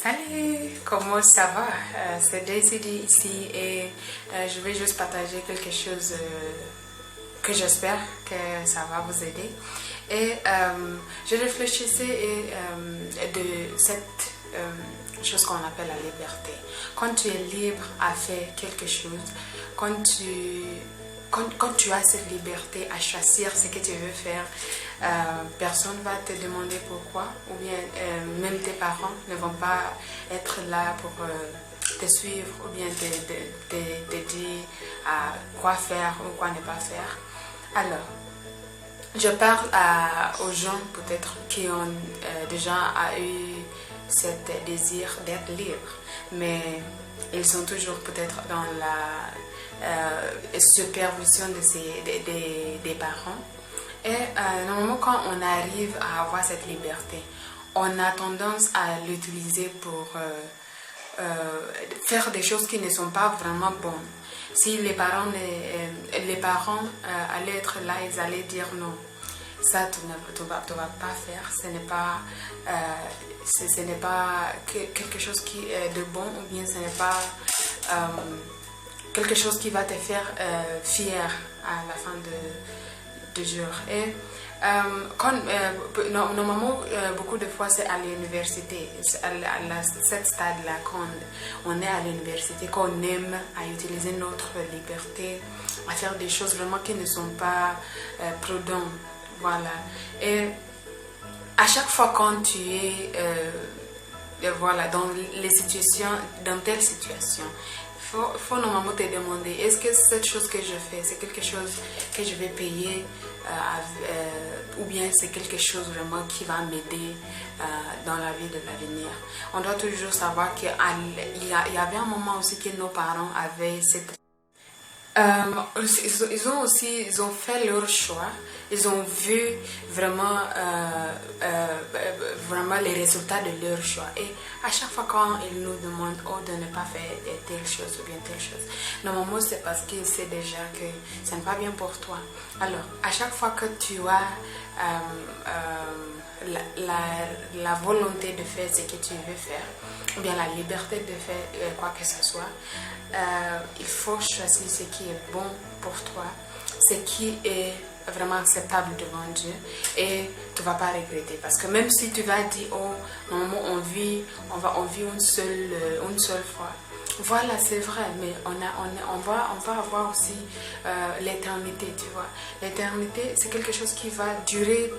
Salut, comment ça va? C'est Daisy ici et je vais juste partager quelque chose que j'espère que ça va vous aider. Et je réfléchissais de cette chose qu'on appelle la liberté. Quand tu es libre à faire quelque chose, quand tu as cette liberté à choisir ce que tu veux faire, personne ne va te demander pourquoi, ou bien même tes parents ne vont pas être là pour te suivre ou bien te dire quoi faire ou quoi ne pas faire. Alors, je parle aux gens peut-être qui ont déjà eu ce désir d'être libre, mais ils sont toujours peut-être dans la supervision des parents. Et normalement, quand on arrive à avoir cette liberté, on a tendance à l'utiliser pour faire des choses qui ne sont pas vraiment bonnes. Si les parents allaient être là, ils allaient dire non, ça tu ne vas pas faire, ce n'est pas quelque chose qui est de bon, ou bien ce n'est pas quelque chose qui va te faire fier à la fin de jour. Et normalement, beaucoup de fois, c'est à l'université, à cette stade-là, quand on est à l'université, qu'on aime à utiliser notre liberté, à faire des choses vraiment qui ne sont pas prudentes. Voilà. Et à chaque fois quand tu es voilà, dans telle situation, il faut normalement te demander, est-ce que cette chose que je fais, c'est quelque chose que je vais payer ou bien c'est quelque chose vraiment qui va m'aider dans la vie de l'avenir. On doit toujours savoir qu'il y avait un moment aussi que nos parents avaient cette... ils ont fait leur choix, ils ont vu vraiment, vraiment les résultats de leur choix. Et à chaque fois quand ils nous demandent de ne pas faire telle chose ou bien telle chose, normalement c'est parce qu'ils savent déjà que ce n'est pas bien pour toi. Alors, à chaque fois que tu as la volonté de faire ce que tu veux faire, ou bien la liberté de faire quoi que ce soit, il faut choisir ce qui est bon pour toi, ce qui est vraiment acceptable devant Dieu, et tu ne vas pas regretter. Parce que même si tu vas dire, oh, normalement on vit une seule fois. Voilà, c'est vrai, mais on va avoir aussi l'éternité, tu vois. L'éternité, c'est quelque chose qui va durer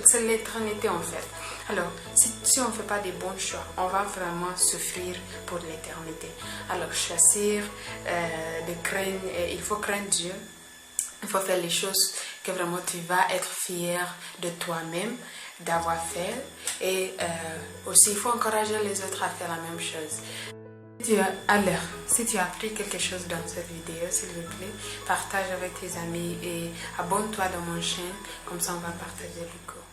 c'est l'éternité en fait. Alors, si on ne fait pas des bons choix, on va vraiment souffrir pour l'éternité. Alors, choisir il faut craindre Dieu. Il faut faire les choses que vraiment tu vas être fier de toi-même d'avoir fait. Et aussi, il faut encourager les autres à faire la même chose. Si tu as appris quelque chose dans cette vidéo, s'il vous plaît, partage avec tes amis et abonne-toi dans mon chaîne, comme ça on va partager beaucoup.